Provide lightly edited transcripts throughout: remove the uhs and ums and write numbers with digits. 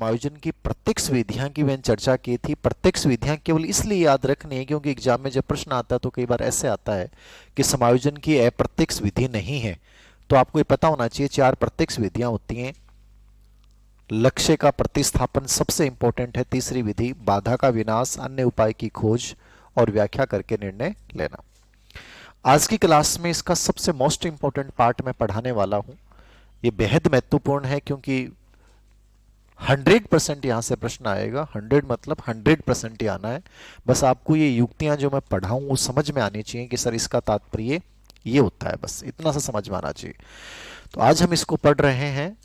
समायोजन की प्रत्यक्ष विधियां की मैंने चर्चा की थी। प्रत्यक्ष विधियां केवल इसलिए याद रखनी है क्योंकि एग्जाम में जब प्रश्न आता है तो कई बार ऐसे आता है कि समायोजन की अप्रत्यक्ष विधि नहीं है, तो आपको ये पता होना चाहिए 4 प्रत्यक्ष विधियां होती हैं। लक्ष्य का प्रतिस्थापन सबसे इंपॉर्टेंट है, तीसरी विधि बाधा का विनाश, अन्य उपाय की खोज और व्याख्या करके निर्णय लेना। आज की क्लास में इसका सबसे मोस्ट इंपॉर्टेंट पार्ट मैं पढ़ाने वाला हूं। ये बेहद महत्वपूर्ण है क्योंकि 100% यहां से प्रश्न आएगा। 100 मतलब 100% ही आना है। बस आपको ये युक्तियां जो मैं पढ़ाऊं वो समझ में आनी चाहिए कि सर इसका तात्पर्य ये होता है, बस इतना सा समझ में आना चाहिए। तो आज हम इसको पढ़ रहे हैं।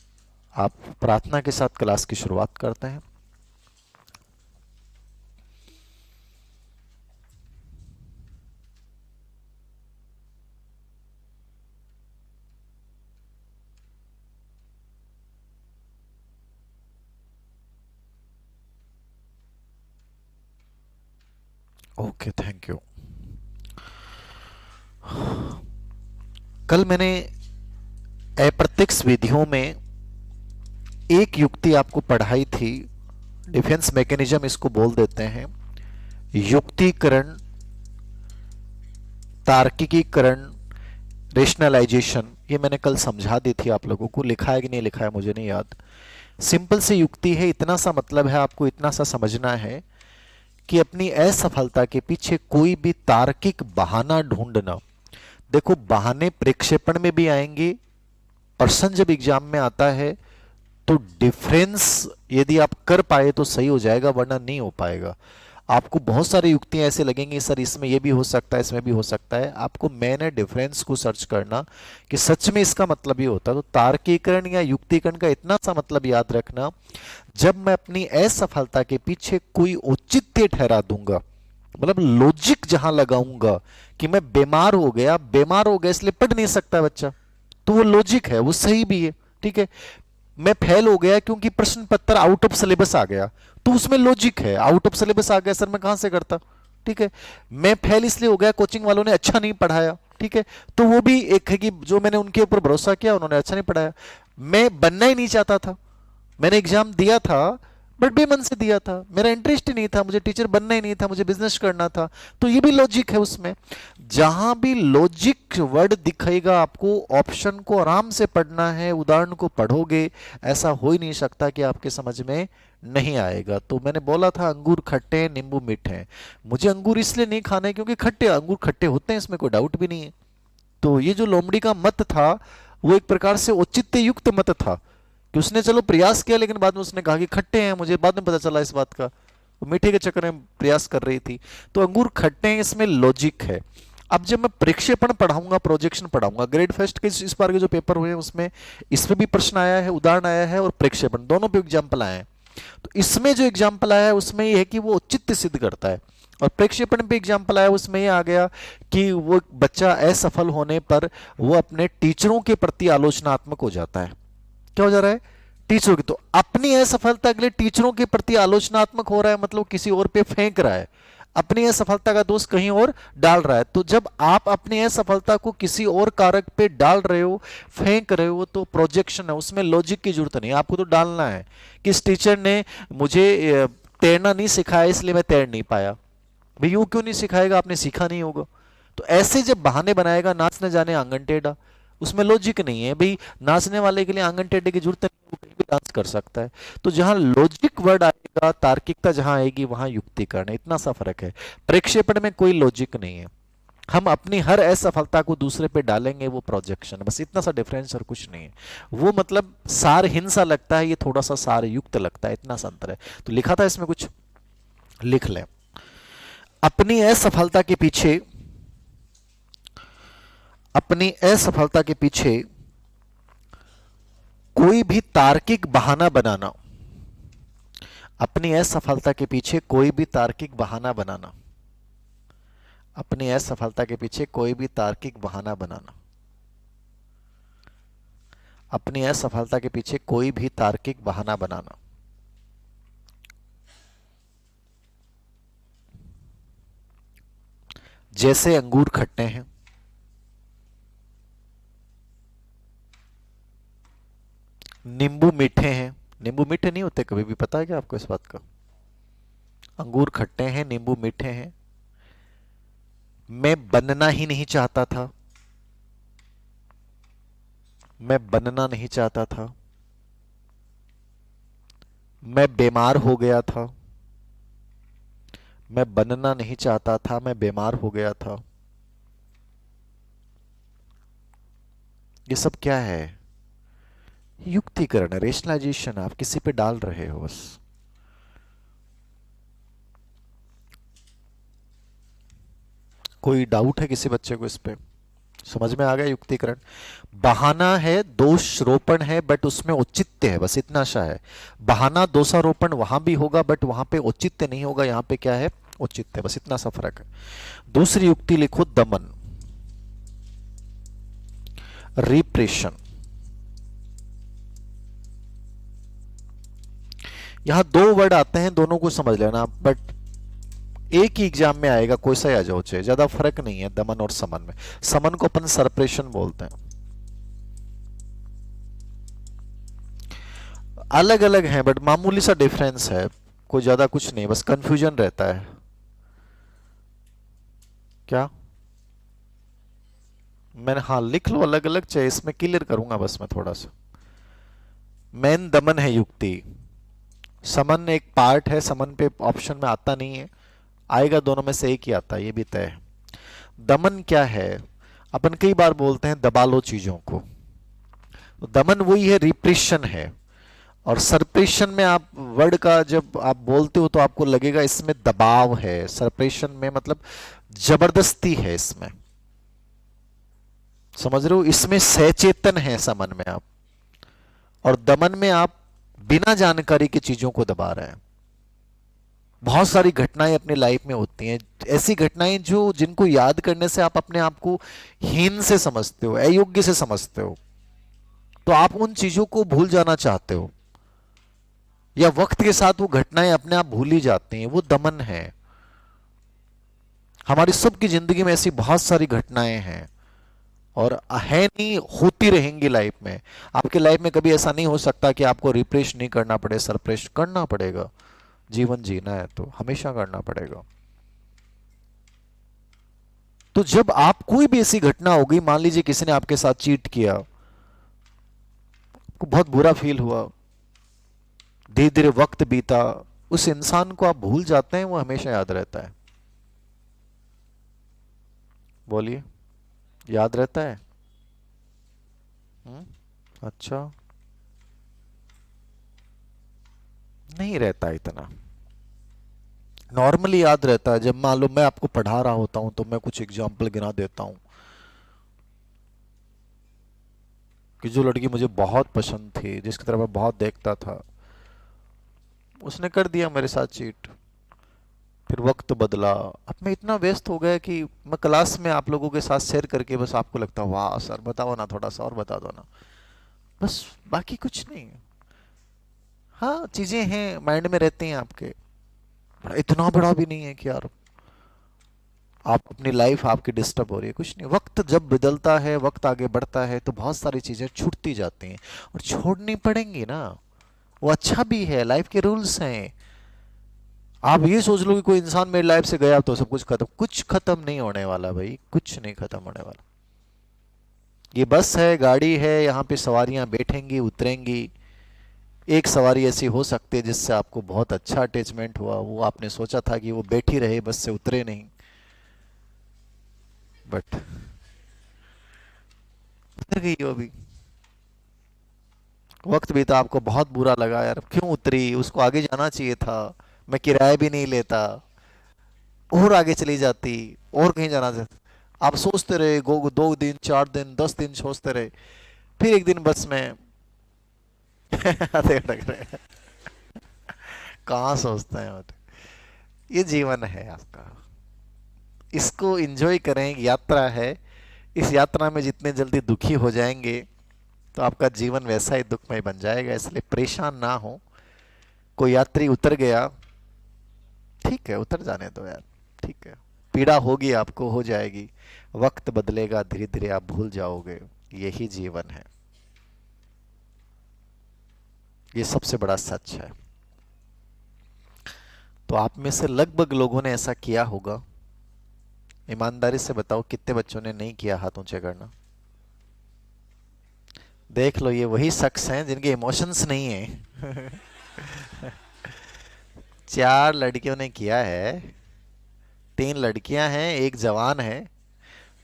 आप प्रार्थना के साथ क्लास की शुरुआत करते हैं। Okay, thank you. कल मैंने अप्रत्यक्ष विधियों में एक युक्ति आपको पढ़ाई थी, डिफेंस मैकेनिज्म इसको बोल देते हैं। युक्तिकरण, तार्किकीकरण, रेशनलाइजेशन, ये मैंने कल समझा दी थी आप लोगों को। लिखा है कि नहीं लिखा है मुझे नहीं याद। सिंपल सी युक्ति है, इतना सा मतलब है, आपको इतना सा समझना है कि अपनी असफलता के पीछे कोई भी तार्किक बहाना ढूंढना। देखो, बहाने प्रक्षेपण में भी आएंगे। पर्सन जब एग्जाम में आता है तो डिफरेंस यदि आप कर पाए तो सही हो जाएगा, वरना नहीं हो पाएगा। आपको बहुत सारी युक्तियां ऐसे लगेंगी, सर इसमें ये भी हो सकता है, इसमें भी हो सकता है। आपको मेन है डिफरेंस को सर्च करना कि सच में इसका मतलब ये होता है। तो तार्किकरण या युक्तिकरण का इतना सा मतलब याद रखना, जब मैं अपनी असफलता के पीछे कोई औचित्य ठहरा दूंगा, मतलब लॉजिक जहां लगाऊंगा कि मैं बीमार हो गया इसलिए पढ़ नहीं सकता बच्चा, तो वो लॉजिक है, वो सही भी है, ठीक है। मैं फेल हो गया क्योंकि प्रश्न पत्र आउट ऑफ सिलेबस आ गया, तो उसमें लॉजिक है, आउट ऑफ सिलेबस आ गया सर मैं कहां से करता, ठीक है। मैं फेल इसलिए हो गया कोचिंग वालों ने अच्छा नहीं पढ़ाया, ठीक है, तो वो भी एक है कि जो मैंने उनके ऊपर भरोसा किया उन्होंने अच्छा नहीं पढ़ाया। मैं बनना ही नहीं चाहता था, मैंने एग्जाम दिया था बट बेमन से दिया था, मेरा इंटरेस्ट ही नहीं था, मुझे टीचर बनना ही नहीं था, मुझे बिजनेस करना था, तो ये भी लॉजिक है उसमें। जहां भी लॉजिक वर्ड दिखेगा आपको ऑप्शन को आराम से पढ़ना है, उदाहरण को पढ़ोगे, ऐसा हो ही नहीं सकता कि आपके समझ में नहीं आएगा। तो मैंने बोला था अंगूर खट्टे हैं नींबू मीठे हैं, मुझे अंगूर इसलिए नहीं खाने क्योंकि खट्टे, अंगूर खट्टे होते हैं, इसमें कोई डाउट भी नहीं है। तो ये जो लोमड़ी का मत था वो एक प्रकार से औचित्य युक्त मत था कि उसने चलो प्रयास किया, लेकिन बाद में उसने कहा कि खट्टे हैं, मुझे बाद में पता चला इस बात का, वो मीठे के चक्कर में प्रयास कर रही थी। तो अंगूर खट्टे हैं, इसमें लॉजिक है। अब जब मैं प्रक्षेपण पढ़ाऊंगा, प्रोजेक्शन पढ़ाऊंगा, ग्रेड फर्स्ट के इस बार के जो पेपर हुए हैं उसमें इसमें भी प्रश्न आया है, उदाहरण आया है और प्रक्षेपण दोनों पे एग्जाम्पल आए हैं। तो इसमें जो एग्जाम्पल आया है उसमें यह है कि वो औचित्य सिद्ध करता है, और प्रक्षेपण पे एग्जाम्पल आया उसमें यह आ गया कि वो बच्चा असफल होने पर वो अपने टीचरों के प्रति आलोचनात्मक हो जाता है। क्या हो जा रहा है? टीचरों की, तो अपनी असफलता के लिए टीचरों के प्रति आलोचनात्मक हो रहा है, मतलब किसी और पे फेंक रहा है, अपनी असफलता का दोष कहीं और डाल रहा है। तो जब आप अपनी असफलता को किसी और कारक पे डाल रहे हो, फेंक रहे हो, तो प्रोजेक्शन है, उसमें लॉजिक की जरूरत नहीं, आपको तो डालना है कि इस टीचर ने मुझे तैरना नहीं सिखाया इसलिए मैं तैर नहीं पाया। भाई यूं क्यों नहीं सिखाएगा, आपने सीखा नहीं होगा। तो ऐसे जब बहाने बनाएगा, नाच न जाने आंगन टेढ़ा, उसमें लॉजिक नहीं है। भाई नाचने वाले के लिए आंगन टेढ़े की जरूरत नहीं, वो कहीं भी डांस कर सकता है। तो जहां लॉजिक वर्ड आएगा, तार्किकता जहां आएगी, वहां युक्तिकरण है, इतना सा फर्क है। प्रक्षेपण में कोई लॉजिक नहीं है, हम अपनी हर असफलता को दूसरे पे डालेंगे, वो प्रोजेक्शन, बस इतना सा डिफरेंस और कुछ नहीं है। वो मतलब सारहीन सा लगता है, ये थोड़ा सा सार युक्त लगता है, इतना सा अंतर है। तो लिखा था इसमें कुछ, लिख लें। अपनी असफलता के पीछे, अपनी असफलता के पीछे कोई भी तार्किक बहाना बनाना, अपनी असफलता के पीछे कोई भी तार्किक बहाना बनाना, अपनी असफलता के पीछे कोई भी तार्किक बहाना बनाना, अपनी असफलता के पीछे कोई भी तार्किक बहाना बनाना। जैसे अंगूर खट्टे हैं, नींबू मीठे हैं, नींबू मीठे नहीं होते कभी भी, पता है क्या आपको इस बात का? अंगूर खट्टे हैं, नींबू मीठे हैं। मैं बनना ही नहीं चाहता था, मैं बनना नहीं चाहता था, मैं बीमार हो गया था, मैं बनना नहीं चाहता था, मैं बीमार हो गया था। ये सब क्या है? युक्तिकरण, रेशनलाइजेशन आप किसी पे डाल रहे हो बस। कोई डाउट है किसी बच्चे को इस पे? समझ में आ गया युक्तिकरण? बहाना है, दोषारोपण है, बट उसमें औचित्य है, बस इतना सा है। बहाना दोषारोपण वहां भी होगा, बट वहां पे औचित्य नहीं होगा, यहां पे क्या है? औचित्य, बस इतना सा फर्क है। दूसरी युक्ति लिखो, दमन, रिप्रेशन। यहां दो वर्ड आते हैं, दोनों को समझ लेना, बट एक ही एग्जाम में आएगा, कोई सा आ जाओ, चाहे ज्यादा फर्क नहीं है दमन और समन में। समन को अपन सरप्रेशन बोलते हैं। अलग अलग हैं, बट मामूली सा डिफरेंस है, कोई ज्यादा कुछ नहीं, बस कंफ्यूजन रहता है। क्या? मैंने, हाँ लिख लो अलग अलग, चाहे इसमें क्लियर करूंगा बस मैं थोड़ा सा। मेन दमन है युक्ति, समन एक पार्ट है, समन पे ऑप्शन में आता नहीं है, आएगा दोनों में से एक ही आता है, ये भी तय है। दमन क्या है? अपन कई बार बोलते हैं दबा लो चीजों को, तो दमन वही है, रिप्रेशन है। और सरप्रेशन में आप वर्ड का जब आप बोलते हो तो आपको लगेगा इसमें दबाव है, सरप्रेशन में मतलब जबरदस्ती है इसमें, समझ रहे हो? इसमें सचेतन है समन में आप, और दमन में आप बिना जानकारी की चीजों को दबा रहे हैं। बहुत सारी घटनाएं अपनी लाइफ में होती हैं, ऐसी घटनाएं जो जिनको याद करने से आप अपने आप को हीन से समझते हो, अयोग्य से समझते हो, तो आप उन चीजों को भूल जाना चाहते हो, या वक्त के साथ वो घटनाएं अपने आप भूल ही जाती हैं, वो दमन है। हमारी सबकी जिंदगी में ऐसी बहुत सारी घटनाएं हैं, और है नहीं, होती रहेंगी लाइफ में। आपके लाइफ में कभी ऐसा नहीं हो सकता कि आपको रिप्रेश नहीं करना पड़े, सरप्रेश करना पड़ेगा। जीवन जीना है तो हमेशा करना पड़ेगा। तो जब आप, कोई भी ऐसी घटना होगी, मान लीजिए किसी ने आपके साथ चीट किया, आपको बहुत बुरा फील हुआ, धीरे धीरे वक्त बीता, उस इंसान को आप भूल जाते हैं, वो हमेशा याद रहता है। बोलिए, याद रहता है? अच्छा, नहीं रहता इतना, नॉर्मली याद रहता है। जब मान लो मैं आपको पढ़ा रहा होता हूं, तो मैं कुछ एग्जाम्पल गिना देता हूं कि जो लड़की मुझे बहुत पसंद थी, जिसकी तरफ मैं बहुत देखता था, उसने कर दिया मेरे साथ चीट। फिर वक्त बदला, अब मैं इतना व्यस्त हो गया कि मैं क्लास में आप लोगों के साथ शेयर करके बस आपको लगता, वाह सर बताओ ना, थोड़ा सा और बता दो ना, बस, बाकी कुछ नहीं। हाँ चीजें हैं, माइंड में रहती हैं आपके, इतना बड़ा भी नहीं है कि यार आप अपनी लाइफ आपकी डिस्टर्ब हो रही है, कुछ नहीं। वक्त जब बदलता है, वक्त आगे बढ़ता है, तो बहुत सारी चीजें छूटती जाती हैं, और छोड़नी पड़ेंगी ना, वो अच्छा भी है, लाइफ के रूल्स हैं। आप ये सोच लो कि कोई इंसान मेरी लाइफ से गया तो सब कुछ खत्म, कुछ खत्म नहीं होने वाला भाई, कुछ नहीं खत्म होने वाला। ये बस है, गाड़ी है, यहाँ पे सवारियां बैठेंगी उतरेंगी। एक सवारी ऐसी हो सकती है जिससे आपको बहुत अच्छा अटैचमेंट हुआ, वो आपने सोचा था कि वो बैठी रहे, बस से उतरे नहीं, बट उतर गई वो अभी। वक्त भी था, आपको बहुत बुरा लगा, यार क्यों उतरी, उसको आगे जाना चाहिए था, मैं किराया भी नहीं लेता, और आगे चली जाती, और कहीं जाना था। आप सोचते रहे, गो 2 दिन 4 दिन 10 दिन सोचते रहे, फिर एक दिन बस में आधे अटक रहे। कहाँ सोचते हैं बट, ये जीवन है आपका, इसको एंजॉय करें, यात्रा है। इस यात्रा में जितने जल्दी दुखी हो जाएंगे, तो आपका जीवन वैसा ही दुखमय बन जाएगा, इसलिए परेशान ना हो। कोई यात्री उतर गया, ठीक है उतर जाने दो यार, ठीक है, पीड़ा होगी आपको, हो जाएगी, वक्त बदलेगा, धीरे धीरे आप भूल जाओगे, यही जीवन है। ये सबसे बड़ा सच है। तो आप में से लगभग लोगों ने ऐसा किया होगा। ईमानदारी से बताओ कितने बच्चों ने नहीं किया, हाथ ऊंचे करना। देख लो, ये वही शख्स हैं जिनके इमोशंस नहीं है। 4 लड़कियों ने किया है, 3 लड़कियां हैं, एक जवान है।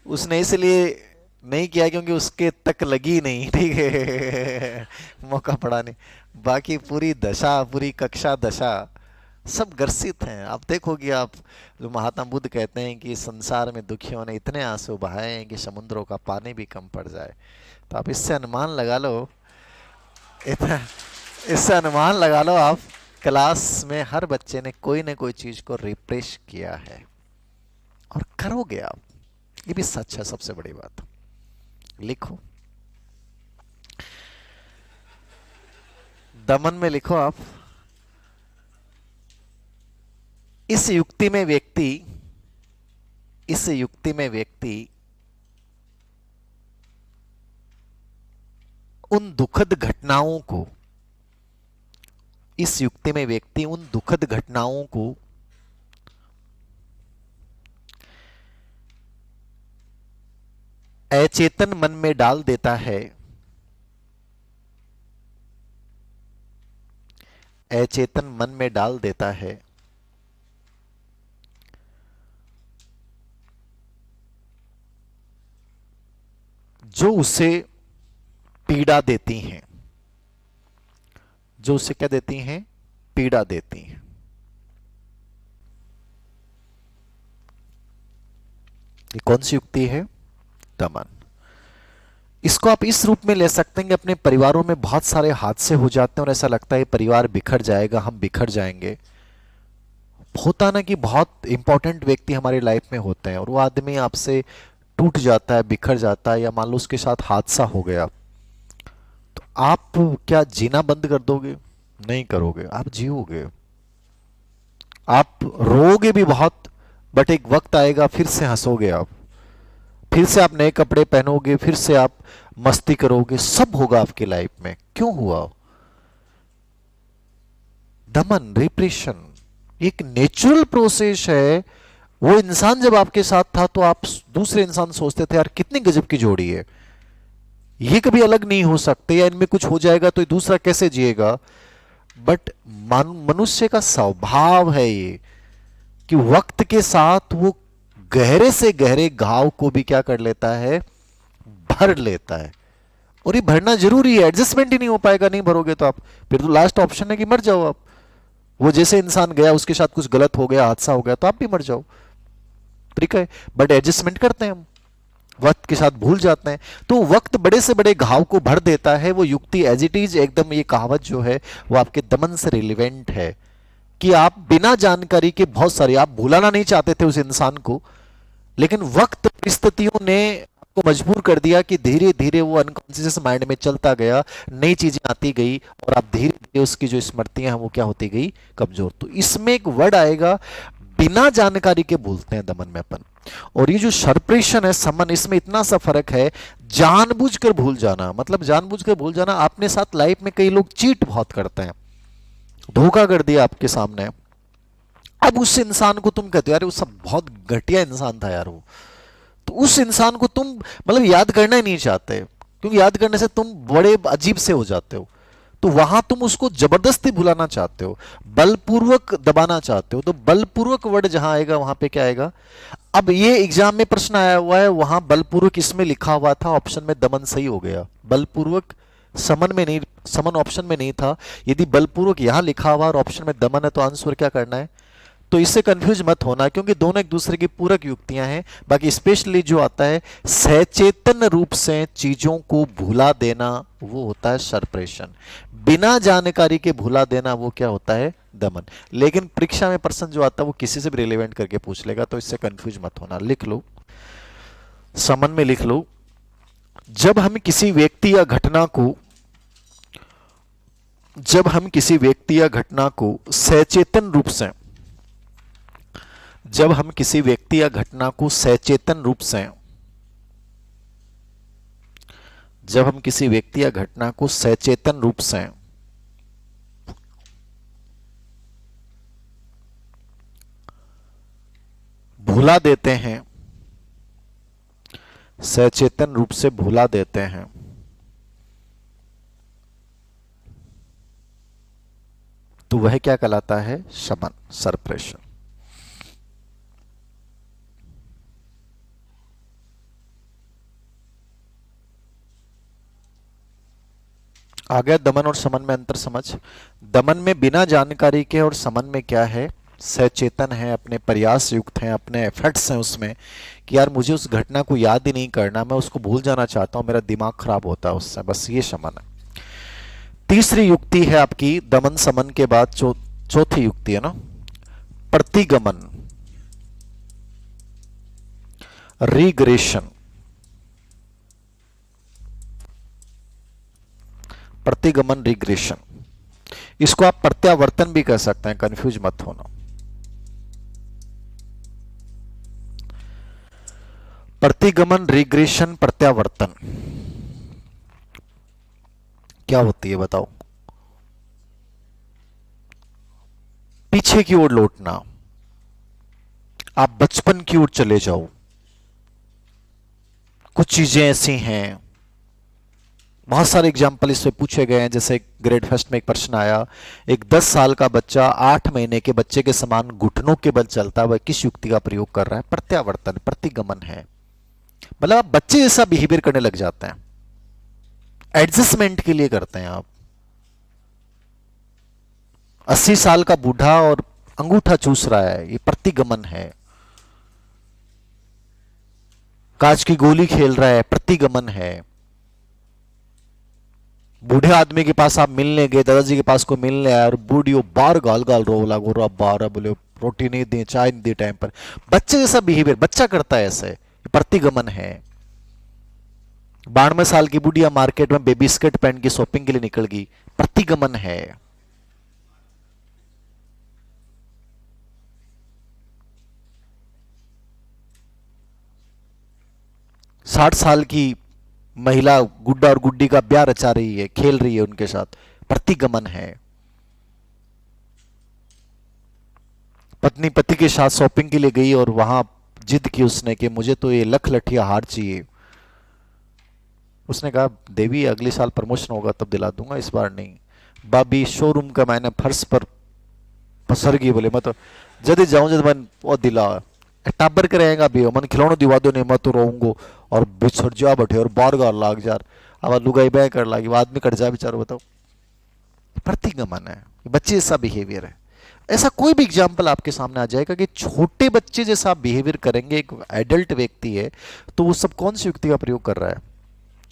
उसने इसलिए नहीं किया क्योंकि उसके तक लगी नहीं, ठीक है। मौका पड़ा नहीं। बाकी पूरी दशा, पूरी कक्षा दशा सब ग्रसित हैं। आप देखोगे, आप जो महात्मा बुद्ध कहते हैं कि संसार में दुखियों ने इतने आंसू बहाए हैं कि समुद्रों का पानी भी कम पड़ जाए। तो आप इससे अनुमान लगा लो, इतना इससे अनुमान लगा लो आप, क्लास में हर बच्चे ने कोई ना कोई चीज को रिप्रेस किया है, और करोगे आप। ये भी सच है, सबसे बड़ी बात। लिखो, दमन में लिखो आप। इस युक्ति में व्यक्ति उन दुखद घटनाओं को इस युक्ति में व्यक्ति उन दुखद घटनाओं को अचेतन मन में डाल देता है, अचेतन मन में डाल देता है, जो उसे पीड़ा देती हैं, जो उसे क्या देती हैं, पीड़ा देती हैं। ये कौन सी युक्ति है? दमन। इसको आप इस रूप में ले सकते हैं कि अपने परिवारों में बहुत सारे हादसे हो जाते हैं और ऐसा लगता है परिवार बिखर जाएगा, हम बिखर जाएंगे। होता ना कि बहुत इंपॉर्टेंट व्यक्ति हमारी लाइफ में होते हैं और वो आदमी आपसे टूट जाता है, बिखर जाता है, या मान लो उसके साथ हादसा हो गया, तो आप क्या जीना बंद कर दोगे? नहीं करोगे, आप जियोगे। आप रोओगे भी बहुत, बट एक वक्त आएगा फिर से हंसोगे आप, फिर से आप नए कपड़े पहनोगे, फिर से आप मस्ती करोगे, सब होगा आपकी लाइफ में। क्यों हुआ? दमन, रिप्रेशन एक नेचुरल प्रोसेस है। वो इंसान जब आपके साथ था तो आप दूसरे इंसान सोचते थे यार कितनी गजब की जोड़ी है, ये कभी अलग नहीं हो सकते, या इनमें कुछ हो जाएगा तो दूसरा कैसे जिएगा। बट मनुष्य का स्वभाव है ये कि वक्त के साथ वो गहरे से गहरे घाव को भी क्या कर लेता है, भर लेता है। और ये भरना जरूरी है, एडजस्टमेंट ही नहीं हो पाएगा नहीं भरोगे तो आप, फिर तो लास्ट ऑप्शन है कि मर जाओ आप। वो जैसे इंसान गया, उसके साथ कुछ गलत हो गया, हादसा हो गया, तो आप भी मर जाओ, ठीक है। बट एडजस्टमेंट करते हैं हम, वक्त के साथ भूल जाते हैं। तो वक्त बड़े से बड़े घाव को भर देता है। वो युक्ति एज इट इज एकदम, ये कहावत जो है वो आपके दमन से रिलेवेंट है कि आप बिना जानकारी के बहुत सारी, आप भुलाना नहीं चाहते थे उस इंसान को, लेकिन वक्त परिस्थितियों ने आपको मजबूर कर दिया कि धीरे धीरे वो अनकॉन्शियस माइंड में चलता गया, नई चीजें आती गई, और आप धीरे धीरे उसकी जो स्मृतियां हैं वो क्या होती गई, कमजोर। तो इसमें एक वर्ड आएगा, बिना जानकारी के भूलते हैं दमन में अपन। और ये जो सरप्रेशन है, समन, इसमें इतना सा फर्क है। जानबूझकर भूल जाना, मतलब जानबूझकर भूल जाना, अपने साथ लाइफ में कई लोग चीट बहुत करते हैं, धोखा कर दिया आपके सामने, अब उस इंसान को तुम कहते हो यार वो सब बहुत घटिया इंसान था यार वो, तो उस इंसान को तुम मतलब याद करना ही नहीं चाहते, क्योंकि याद करने से तुम बड़े अजीब से हो जाते हो। तो वहां तुम उसको जबरदस्ती भुलाना चाहते हो, बलपूर्वक दबाना चाहते हो। तो बलपूर्वक वर्ड जहां आएगा वहां पे क्या आएगा? अब ये एग्जाम में प्रश्न आया हुआ है, वहां बलपूर्वक इसमें लिखा हुआ था, ऑप्शन में दमन सही हो गया, बलपूर्वक समन में नहीं, समन ऑप्शन में नहीं था। यदि बलपूर्वक यहां लिखा हुआ और ऑप्शन में दमन है तो आंसर क्या करना है? तो इससे कंफ्यूज मत होना, क्योंकि दोनों एक दूसरे की पूरक युक्तियां हैं। बाकी स्पेशली जो आता है सचेतन रूप से चीजों को भुला देना, वो होता है सरप्रेशन। बिना जानकारी के भुला देना वो क्या होता है? दमन। लेकिन परीक्षा में प्रश्न जो आता है वो किसी से भी रिलेवेंट करके पूछ लेगा, तो इससे कंफ्यूज मत होना। लिख लो, समन में लिख लो, जब हम किसी व्यक्ति या घटना को सचेतन रूप से, जब हम किसी व्यक्ति या घटना को सचेतन रूप से, जब हम किसी व्यक्ति या घटना को सचेतन रूप से भुला देते हैं, सचेतन रूप से भुला देते हैं, तो वह क्या कहलाता है? शमन, सरप्रेशन। आ गया दमन और समन में अंतर समझ? दमन में बिना जानकारी के और समन में क्या है? सचेतन है, अपने प्रयास युक्त हैं, अपने एफर्ट्स हैं उसमें कि यार मुझे उस घटना को याद ही नहीं करना, मैं उसको भूल जाना चाहता हूं, मेरा दिमाग खराब होता है उससे, बस ये शमन है। तीसरी युक्ति है आपकी दमन समन के बाद चौथी युक्ति है ना, प्रतिगमन, रिग्रेशन। प्रतिगमन, रिग्रेशन, इसको आप प्रत्यावर्तन भी कह सकते हैं, कंफ्यूज मत होना। प्रतिगमन, रिग्रेशन, प्रत्यावर्तन क्या होती है बताओ? पीछे की ओर लौटना, आप बचपन की ओर चले जाओ। कुछ चीजें ऐसी हैं, बहुत सारे एग्जाम्पल इसमें पूछे गए हैं, जैसे ग्रेड फर्स्ट में एक प्रश्न आया, एक 10 साल का बच्चा 8 महीने के बच्चे के समान घुटनों के बल चलता है, वह किस युक्ति का प्रयोग कर रहा है? प्रत्यावर्तन, प्रतिगमन है। मतलब आप बच्चे जैसा बिहेवियर करने लग जाते हैं, एडजस्टमेंट के लिए करते हैं आप। 80 साल का बूढ़ा और अंगूठा चूस रहा है, ये प्रतिगमन है। कांच की गोली खेल रहा है, प्रतिगमन है। बूढ़े आदमी के पास आप मिलने गए, दादाजी के पास को मिलने आया और बूढ़ी बार गाल गाल रो लागो रो, बार बोले रोटी नहीं दी, चाय नहीं दी टाइम पर, बच्चे जैसा बिहेवियर बच्चा करता है, ऐसे प्रतिगमन है। 92 साल की बुढ़िया मार्केट में बेबी स्कर्ट पहन के शॉपिंग के लिए निकल गई, प्रतिगमन है। 60 साल की महिला गुड्डा और गुड्डी का ब्याह रचा रही है, खेल रही है उनके साथ, प्रतिगमन है। पत्नी पति के साथ शॉपिंग के लिए गई और वहां जिद की उसने कि मुझे तो ये लख लठिया हार चाहिए। उसने कहा देवी अगले साल प्रमोशन होगा तब दिला दूंगा, इस बार नहीं। बाबी शोरूम का मैंने फर्श पर पसर गई, बोले मैं तो जद जाऊं जद मन वो दिला टाबर के रहेगा भी मन खिलौने दिवा दो नहीं मैं तो रहूंगो, और बिछड़ जा बैठे और बार गार लाग जा, अब लुगाई बै कर लागी, आदमी कट जा बेचारो। बताओ, प्रतिगमन है, बच्चे जैसा बिहेवियर है। ऐसा कोई भी एग्जाम्पल आपके सामने आ जाएगा कि छोटे बच्चे जैसा बिहेवियर करेंगे एक एडल्ट व्यक्ति है, तो वो सब कौन सी युक्ति का प्रयोग कर रहा है?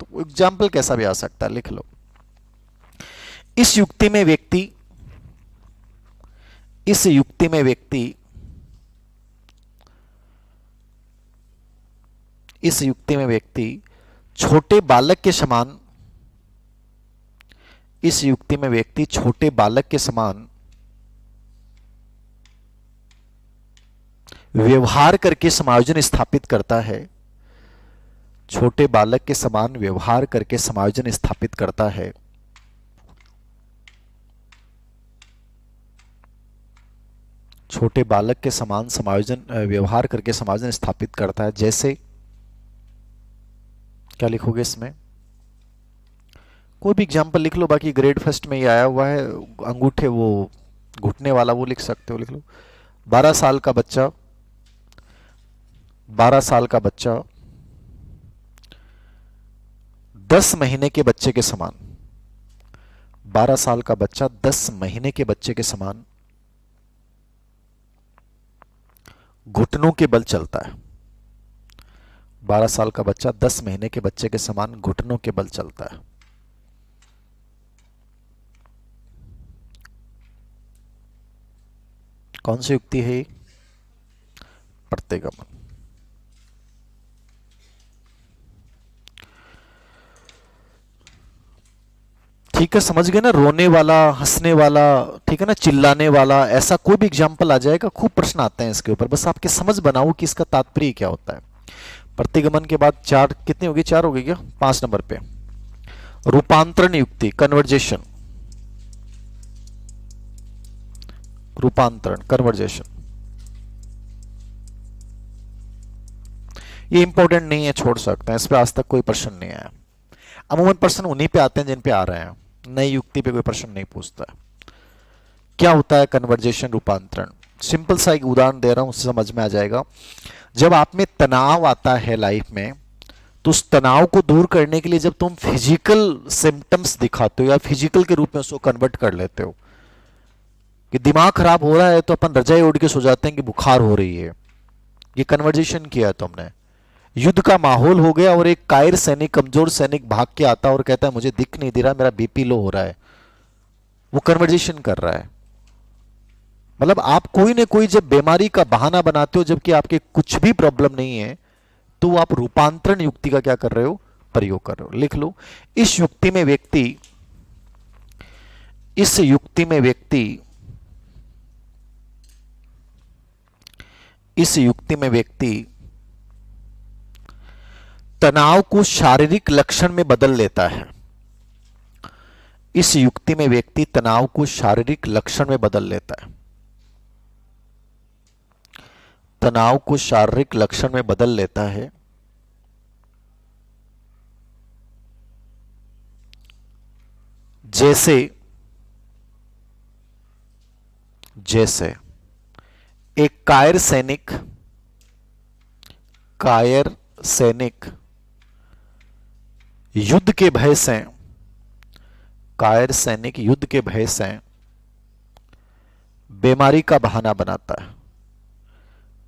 तो एग्जाम्पल कैसा भी आ सकता है, लिख लो। इस युक्ति में व्यक्ति इस युक्ति में व्यक्ति इस युक्ति में व्यक्ति छोटे बालक के समान इस युक्ति में व्यक्ति छोटे बालक के समान व्यवहार करके समायोजन स्थापित करता है। छोटे बालक के समान व्यवहार करके समायोजन स्थापित करता है। छोटे बालक के समान समायोजन व्यवहार करके समायोजन स्थापित करता है। जैसे क्या लिखोगे इसमें? कोई भी एग्जाम्पल लिख लो, बाकी ग्रेड फर्स्ट में ये आया हुआ है, अंगूठे वो घुटने वाला वो लिख सकते हो, लिख लो। 12 साल का बच्चा 10 महीने के बच्चे के समान 12 साल का बच्चा 10 महीने के बच्चे के समान घुटनों के बल चलता है। 12 साल का बच्चा 10 महीने के बच्चे के समान घुटनों के बल चलता है। कौन सी युक्ति है? प्रतिगमन। ठीक है, समझ गए ना? रोने वाला, हंसने वाला, ठीक है ना, चिल्लाने वाला, ऐसा कोई भी एग्जाम्पल आ जाएगा। खूब प्रश्न आते हैं इसके ऊपर, बस आपके समझ बनाओ कि इसका तात्पर्य क्या होता है। प्रतिगमन के बाद 4 कितनी होगी? 4 होगी क्या? 5 नंबर पे रूपांतरण युक्ति, कन्वर्जेशन। रूपांतरण, कन्वर्जेशन। ये इंपॉर्टेंट नहीं है, छोड़ सकते हैं, इस पे आज तक कोई प्रश्न नहीं आया। अमूमन प्रश्न उन्हीं पे आते हैं जिन पे आ रहे हैं, नई युक्ति पे कोई प्रश्न नहीं पूछता है। क्या होता है कन्वर्जेशन रूपांतरण? सिंपल सा एक उदाहरण दे रहा हूं, उससे समझ में आ जाएगा। जब आप में तनाव आता है लाइफ में, तो उस तनाव को दूर करने के लिए जब तुम फिजिकल सिम्टम्स दिखाते हो या फिजिकल के रूप में उसको कन्वर्ट कर लेते हो कि दिमाग खराब हो रहा है तो अपन रजाई ओढ़ के सो जाते हैं कि बुखार हो रही है, ये कन्वर्जेशन किया है तुमने। युद्ध का माहौल हो गया और एक कायर सैनिक, कमजोर सैनिक भाग के आता है और कहता है मुझे दिख नहीं दे रहा, मेरा बीपी लो हो रहा है। वो कन्वर्जेशन कर रहा है। मतलब आप कोई ना कोई जब बीमारी का बहाना बनाते हो जबकि आपके कुछ भी प्रॉब्लम नहीं है, तो आप रूपांतरण युक्ति का क्या कर रहे हो? प्रयोग कर रहे हो। लिख लो, इस युक्ति में व्यक्ति तनाव को शारीरिक लक्षण में बदल लेता है। इस युक्ति में व्यक्ति तनाव को शारीरिक लक्षण में बदल लेता है। तनाव को शारीरिक लक्षण में बदल लेता है। जैसे एक कायर सैनिक युद्ध के भय से बीमारी का बहाना बनाता है।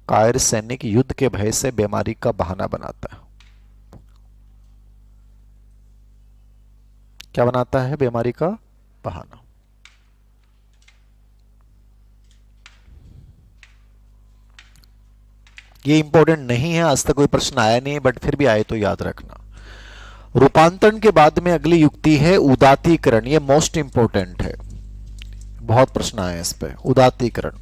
कायर सैनिक युद्ध के भय से बीमारी का बहाना बनाता है। क्या बनाता है? बीमारी का बहाना। ये इंपॉर्टेंट नहीं है, आज तक कोई प्रश्न आया नहीं है, बट फिर भी आए तो याद रखना। रूपांतरण के बाद में अगली युक्ति है उदात्तीकरण। ये मोस्ट इंपॉर्टेंट है, बहुत प्रश्न आए इस पे। उदात्तीकरण,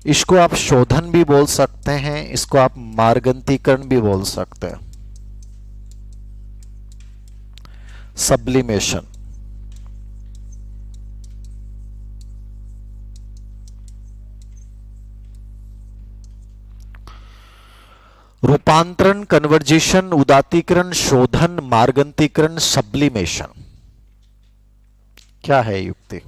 इसको आप शोधन भी बोल सकते हैं, इसको आप मार्गंतीकरण भी बोल सकते हैं। सब्लिमेशन, रूपांतरण, कन्वर्जेशन, उदात्तीकरण, शोधन, मार्गंतीकरण, सब्लिमेशन। क्या है युक्ति?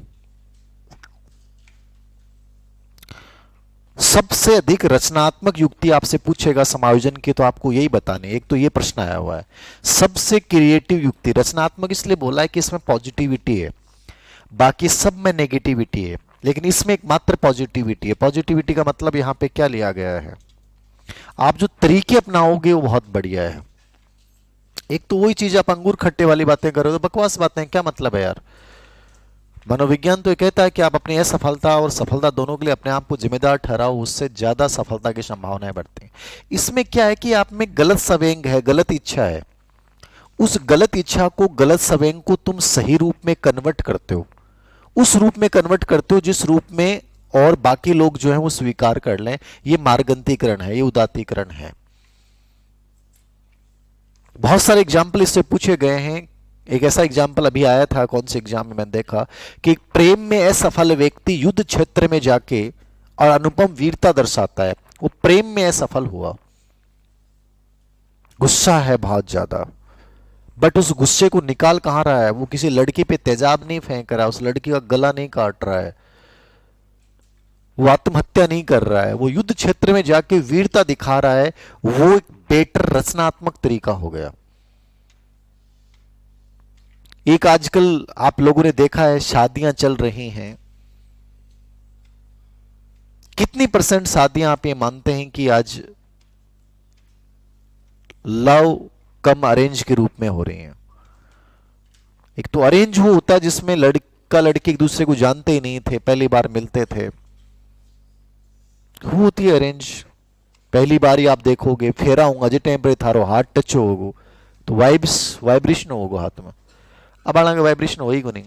सबसे अधिक रचनात्मक युक्ति आपसे पूछेगा समायोजन की, तो आपको यही बतानी। एक तो ये प्रश्न आया हुआ है, सबसे क्रिएटिव युक्ति। रचनात्मक इसलिए बोला है कि इसमें पॉजिटिविटी है, बाकी सब में नेगेटिविटी है, लेकिन इसमें एकमात्र पॉजिटिविटी है। पॉजिटिविटी का मतलब यहां पे क्या लिया गया है? आप जो तरीके अपनाओगे वो बहुत बढ़िया है। एक तो वही चीज, आप अंगूर खट्टे वाली बातें करो तो बकवास बातें, क्या मतलब है यार? मनोविज्ञान तो ये कहता है कि आप अपनी असफलता और सफलता दोनों के लिए अपने आप को जिम्मेदार ठहराओ, उससे ज्यादा सफलता की संभावनाएं बढ़ती हैं। इसमें क्या है कि आप में गलत संवेग है, गलत इच्छा है। उस गलत इच्छा को, गलत संवेग को तुम सही रूप में कन्वर्ट करते हो, उस रूप में कन्वर्ट करते हो जिस रूप में और बाकी लोग जो है वो स्वीकार कर लें। ये मार्गंतीकरण है, ये उदात्तीकरण है। बहुत सारे एग्जाम्पल इससे पूछे गए हैं। एक ऐसा एग्जाम्पल अभी आया था, कौन से एग्जाम में मैंने देखा कि प्रेम में असफल व्यक्ति युद्ध क्षेत्र में जाके और अनुपम वीरता दर्शाता है। वो प्रेम में असफल हुआ, गुस्सा है बहुत ज्यादा, बट उस गुस्से को निकाल कहां रहा है? वो किसी लड़की पे तेजाब नहीं फेंक रहा है, उस लड़की का गला नहीं काट रहा है, वो आत्महत्या नहीं कर रहा है, वो युद्ध क्षेत्र में जाके वीरता दिखा रहा है। वो एक बेटर रचनात्मक तरीका हो गया। एक आजकल आप लोगों ने देखा है, शादियां चल रही हैं, कितनी % शादियां आप ये मानते हैं कि आज लव कम अरेंज के रूप में हो रही हैं? एक तो अरेंज वो होता है जिसमें लड़का लड़की एक दूसरे को जानते ही नहीं थे, पहली बार मिलते थे, वो होती है अरेंज। पहली बार ही आप देखोगे फेरा होगा जे टाइम पर थारो हाथ टच होगो तो वाइब्रेशन होगो हाथ में। अब हालांकि वाइब्रेशन हो ही को नहीं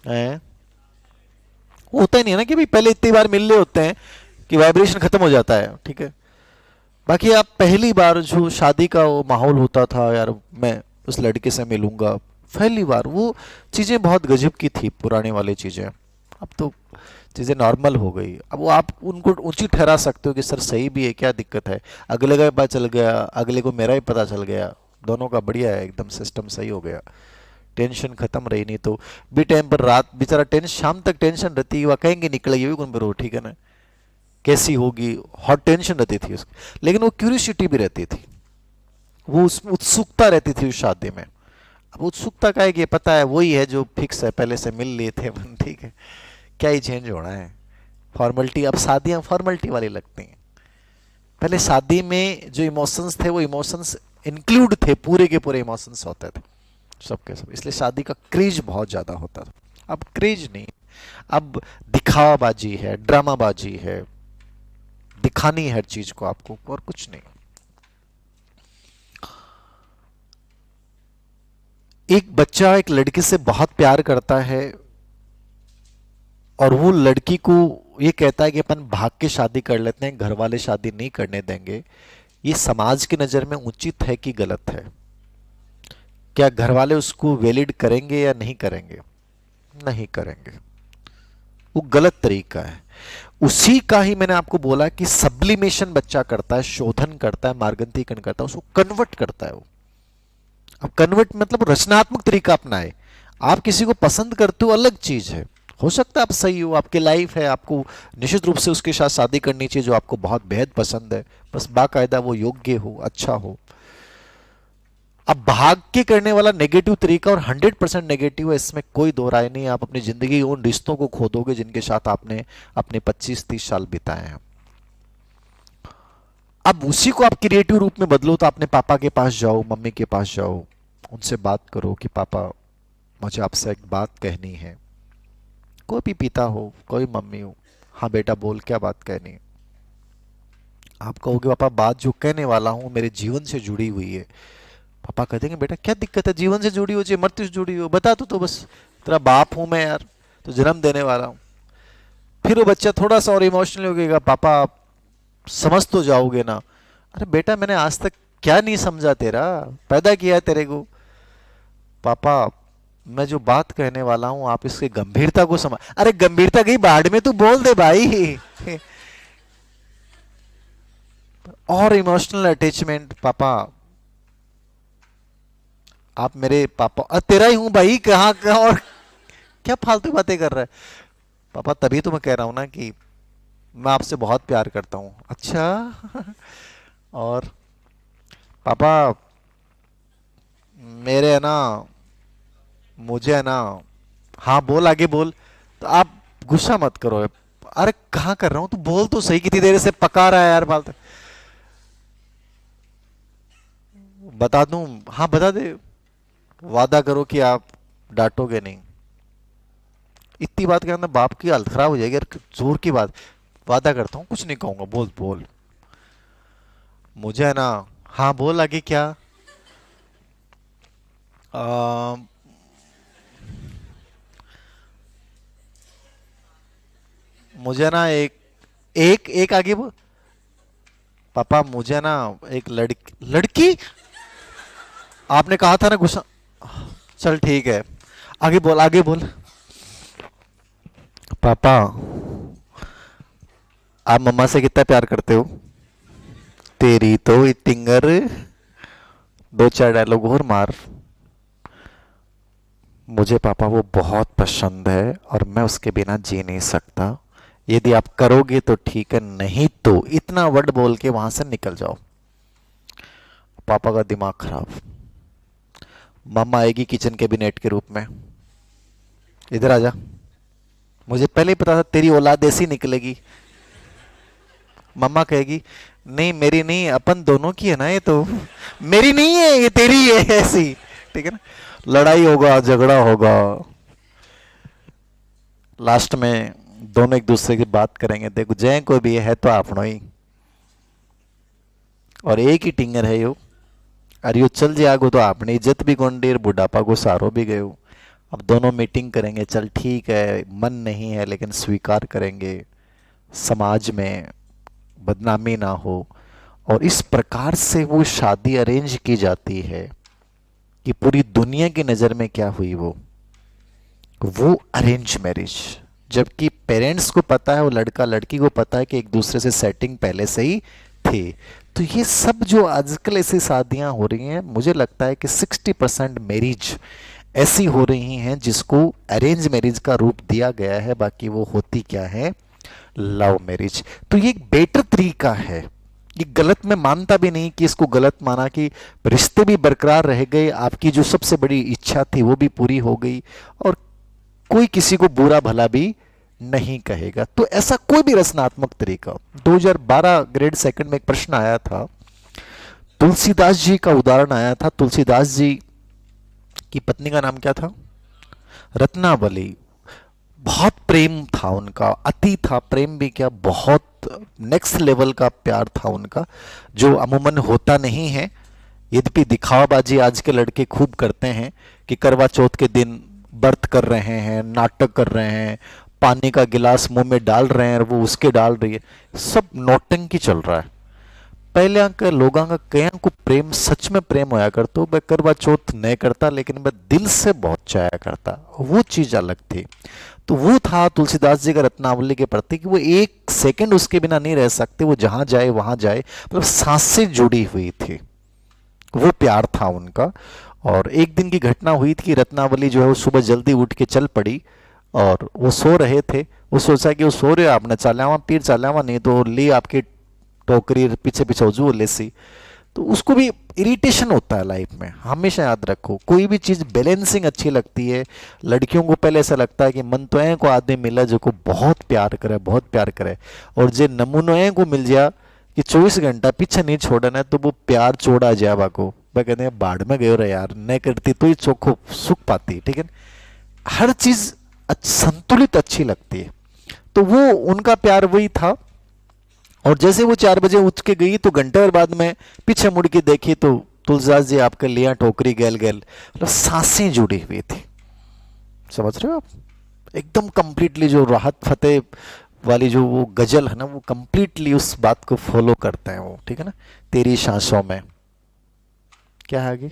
है, होता ही नहीं है ना कि भाई पहले इतनी बार मिल रहे होते हैं कि वाइब्रेशन खत्म हो जाता है, ठीक है। बाकी आप पहली बार जो शादी का वो माहौल होता था, यार मैं उस लड़के से मिलूंगा पहली बार, वो चीजें बहुत गजब की थी, पुराने वाली चीजें। अब तो चीज़ें नॉर्मल हो गई। अब वो आप उनको ऊंची ठहरा सकते हो कि सर सही भी है, क्या दिक्कत है, अगले का पता चल गया, अगले को मेरा ही पता चल गया, दोनों का बढ़िया है, एकदम सिस्टम सही हो गया, टेंशन खत्म रही। नहीं तो भी टाइम पर रात बेचारा टेंशन, शाम तक टेंशन रहती है, वह कहेंगे निकलेगी भी कौन पर, ठीक है ना, कैसी होगी, हॉट टेंशन रहती थी उसकी, लेकिन वो क्यूरियोसिटी भी रहती थी, वो उत्सुकता रहती थी उस शादी में। अब उत्सुकता का है कि पता है वही है जो फिक्स है, पहले से मिल लिए थे अपन, ठीक है, क्या ही चेंज होना है, फॉर्मेलिटी। अब शादियां फॉर्मेलिटी वाली लगती हैं, पहले शादी में जो इमोशंस थे वो इमोशंस इंक्लूड थे, पूरे के पूरे इमोशंस होते थे सबके सब, इसलिए शादी का क्रेज बहुत ज़्यादा होता था। अब क्रेज नहीं, अब दिखावाबाजी है, ड्रामाबाजी है, दिखानी है हर चीज को आपको, और कुछ नहीं। एक बच्चा एक लड़की से बहुत प्यार करता है और वो लड़की को ये कहता है कि अपन भाग के शादी कर लेते हैं, घर वाले शादी नहीं करने देंगे, ये समाज की नज़र में उचित है कि गलत है? क्या घर वाले उसको वैलिड करेंगे या नहीं करेंगे? नहीं करेंगे, वो गलत तरीका है। उसी का ही मैंने आपको बोला कि सब्लिमेशन बच्चा करता है, शोधन करता है, मार्गंतीकरण करता है, उसको कन्वर्ट करता है वो। अब कन्वर्ट मतलब रचनात्मक तरीका अपनाए। आप किसी को पसंद करते हो अलग चीज है, हो सकता है आप सही हो, आपकी लाइफ है, आपको निश्चित रूप से उसके साथ शादी करनी चाहिए जो आपको बहुत बेहद पसंद है, बस बाकायदा वो योग्य हो, अच्छा हो। अब भाग के करने वाला नेगेटिव तरीका और 100% नेगेटिव है, इसमें कोई दो राय नहीं है। आप अपनी जिंदगी उन रिश्तों को खो दोगे जिनके साथ आपने अपने 25-30 साल बिताए हैं। अब उसी को आप क्रिएटिव रूप में बदलो, तो अपने पापा के पास जाओ, मम्मी के पास जाओ, उनसे बात करो कि पापा मुझे आपसे एक बात कहनी है। कोई भी पिता हो, कोई मम्मी हो, हाँ बेटा बोल, क्या बात कहनी है? आप कहोगे पापा बात जो कहने वाला हूं मेरे जीवन से जुड़ी हुई है। पापा कह देंगे बेटा क्या दिक्कत है, जीवन से जुड़ी हो चाहे मृत्यु से जुड़ी हो, बता तो बस, तेरा बाप हूं मैं यार, तो जन्म देने वाला हूं। फिर वो बच्चा थोड़ा सा और इमोशनल हो गएगा, पापा आप समझ तो जाओगे ना। अरे बेटा मैंने आज तक क्या नहीं समझा, तेरा पैदा किया है तेरे को। पापा मैं जो बात कहने वाला हूं आप इसके गंभीरता को समझ। अरे गंभीरता गई बाढ़ में, तू बोल दे भाई। और इमोशनल अटैचमेंट, पापा आप मेरे पापा, तेरा ही हूं भाई, कहाँ कहाँ और क्या फालतू बातें कर रहा है। पापा तभी तो मैं कह रहा हूं ना कि मैं आपसे बहुत प्यार करता हूं। अच्छा। और पापा मेरे है ना, मुझे है ना, हाँ बोल आगे बोल। तो आप गुस्सा मत करो। अरे कहाँ कर रहा हूं, तू बोल तो सही, कितनी देर से पका रहा है यार फालतू। बता दूं? हाँ बता दे, वादा करो कि आप डांटोगे नहीं। इतनी बात के अंदर बाप की हालत खराब हो जाएगी यार, जोर की बात। वादा करता हूँ कुछ नहीं कहूंगा, बोल बोल। मुझे है ना, हाँ बोल आगे क्या। आ, मुझे ना एक एक एक आगे बोल। पापा मुझे ना एक लड़की, लड़की आपने कहा था ना गुस्सा। चल ठीक है, आगे बोल आगे बोल। पापा आप मम्मा से कितना प्यार करते हो? तेरी तो इतिंगर, दो चार डायलॉग और मार। मुझे पापा वो बहुत पसंद है और मैं उसके बिना जी नहीं सकता, यदि आप करोगे तो ठीक है, नहीं तो इतना वर्ड बोल के वहां से निकल जाओ। पापा का दिमाग खराब। मम्मा आएगी किचन कैबिनेट के रूप में, इधर आ जा, मुझे पहले ही पता था तेरी औलाद ऐसी निकलेगी। मम्मा कहेगी नहीं मेरी नहीं, अपन दोनों की है ना ये तो, मेरी नहीं है ये तेरी है, ऐसी, ठीक है ना। लड़ाई होगा, झगड़ा होगा, लास्ट में दोनों एक दूसरे की बात करेंगे, देखो जय को भी है तो आपनो ही, और एक ही टिंगर है यो, अरे यो चल जाएगो तो आपने इज्जत भी गोंडी और बुढ़ापा को सारो भी गयो। अब दोनों मीटिंग करेंगे, चल ठीक है मन नहीं है लेकिन स्वीकार करेंगे, समाज में बदनामी ना हो। और इस प्रकार से वो शादी अरेंज की जाती है कि पूरी दुनिया की नजर में क्या हुई, वो अरेंज मैरिज। जबकि पेरेंट्स को पता है, वो लड़का लड़की को पता है कि एक दूसरे से सेटिंग पहले से ही थी। तो ये सब जो आजकल ऐसी शादियां हो रही हैं, मुझे लगता है कि 60% मैरिज ऐसी हो रही हैं जिसको अरेंज मैरिज का रूप दिया गया है, बाकी वो होती क्या है, लव मैरिज। तो ये एक बेटर तरीका है, ये गलत मैं मानता भी नहीं कि इसको गलत माना, कि रिश्ते भी बरकरार रह गए, आपकी जो सबसे बड़ी इच्छा थी वो भी पूरी हो गई, और कोई किसी को बुरा भला भी नहीं कहेगा। तो ऐसा कोई भी रचनात्मक तरीका। 2012 ग्रेड सेकंड में एक प्रश्न आया था, तुलसीदास जी का उदाहरण आया था। तुलसीदास जी की पत्नी का नाम क्या था, रत्नावली। बहुत प्रेम था उनका, अति था, प्रेम भी क्या, बहुत नेक्स्ट लेवल का प्यार था उनका, जो अमूमन होता नहीं है। यद्यपि दिखावाबाजी आज के लड़के खूब करते हैं कि करवा चौथ के दिन व्रत कर रहे हैं, नाटक कर रहे हैं, पानी का गिलास मुंह में डाल रहे हैं और वो उसके डाल रही है, सब नौटंकी चल रहा है। पहले के लोगों का कया को प्रेम सच में प्रेम होया करतो, मैं करवा चौथ नहीं करता लेकिन मैं दिल से बहुत चाया करता, वो चीज अलग थी। तो वो था तुलसीदास जी का रत्नावली के प्रति कि वो एक सेकंड उसके बिना नहीं रह सकते, वो जहां जाए वहां जाए, मतलब सांस से जुड़ी हुई थी, वो प्यार था उनका। और एक दिन की घटना हुई थी कि रत्नावली जो है वो सुबह जल्दी उठ के चल पड़ी, और वो सो रहे थे। वो सोचा कि वो सो रहे, आपने चालावा पीर चालावा, नहीं तो ली आपकी टोकरी पीछे पीछे जो लेसी। तो उसको भी इरिटेशन होता है लाइफ में, हमेशा याद रखो। कोई भी चीज बैलेंसिंग अच्छी लगती है। लड़कियों को पहले ऐसा लगता है कि मन तो ऐ को आदमी मिला जो को बहुत प्यार करे, बहुत प्यार करे, और जे नमूनो ऐ को मिल जाए कि 24 घंटा पीछे नहीं छोड़ना है, तो वो प्यार छोड़ा जाए बाको, मैं कहते हैं बाढ़ में गयो रे यार, नहीं करती तो ही चोखो सुख पाती। ठीक है, हर चीज संतुलित अच्छी लगती है। तो वो उनका प्यार वही था। और जैसे वो 4 बजे उठ के गई तो घंटे भर बाद में पीछे मुड़ के देखी तो तुलसीदास जी आपके लिया टोकरी गैल गैल, मतलब सांसें जुड़ी हुई थी। समझ रहे हो आप, एकदम कंप्लीटली जो राहत फतेह वाली जो वो गजल है ना, वो कंप्लीटली उस बात को फॉलो करते हैं वो। ठीक है ना, तेरी सांसों में क्या है आगे,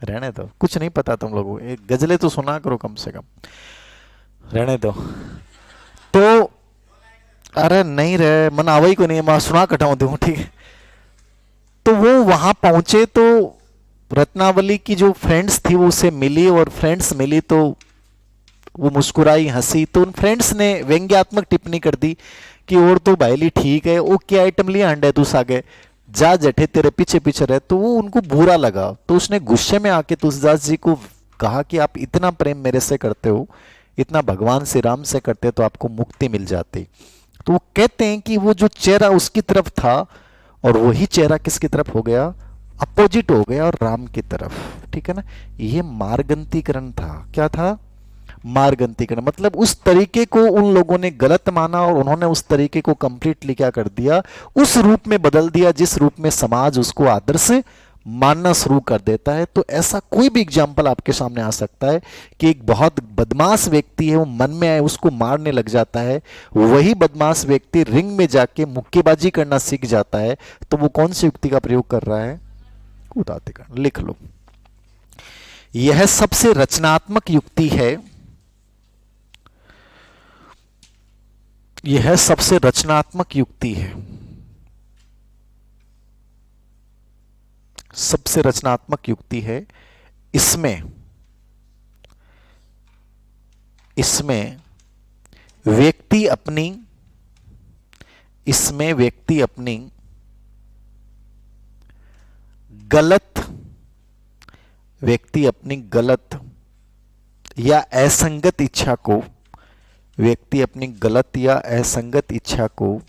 रहने दो, कुछ नहीं पता तुम लोगों को, एक गजलें तो सुना करो कम से कम, रहने दो। तो अरे नहीं रहे मन आवई को नहीं, मैं सुना कटाऊ दूं। ठीक है, तो वो वहां पहुंचे तो रत्नावली की जो फ्रेंड्स थी वो उसे मिली, और फ्रेंड्स मिली तो वो मुस्कुराई, हंसी। तो उन फ्रेंड्स ने व्यंग्यात्मक टिप्पणी कर दी कि और तो भाईली ठीक है, वो क्या आइटम लिया अंडे तू सागे, जा जठे तेरे पीछे पीछे रहे। तो वो उनको बुरा लगा, तो उसने गुस्से में आके तुलसीदास जी को कहा कि आप इतना प्रेम मेरे से करते हो, इतना भगवान श्री राम से करते तो आपको मुक्ति मिल जाती। तो वो कहते हैं कि वो जो चेहरा उसकी तरफ था, और वही चेहरा किसकी तरफ हो गया, अपोजिट हो गया, और राम की तरफ। ठीक है ना, ये मार्गंतीकरण था। क्या था, मार्गंतीकरण। मतलब उस तरीके को उन लोगों ने गलत माना, और उन्होंने उस तरीके को कंप्लीटली क्या कर दिया, उस रूप में बदल दिया जिस रूप में समाज उसको आदर्श मानना शुरू कर देता है। तो ऐसा कोई भी एग्जाम्पल आपके सामने आ सकता है कि एक बहुत बदमाश व्यक्ति है, वो मन में आए उसको मारने लग जाता है, वही बदमाश व्यक्ति रिंग में जाके मुक्केबाजी करना सीख जाता है। तो वो कौन सी युक्ति का प्रयोग कर रहा है, उदात्तीकरण। लिख लो, यह सबसे रचनात्मक युक्ति है, यह सबसे रचनात्मक युक्ति है, सबसे रचनात्मक युक्ति है। इसमें इसमें व्यक्ति अपनी इसमें व्यक्ति अपनी गलत व्यक्ति अपनी गलत या असंगत इच्छा को, व्यक्ति अपनी गलत या असंगत इच्छा को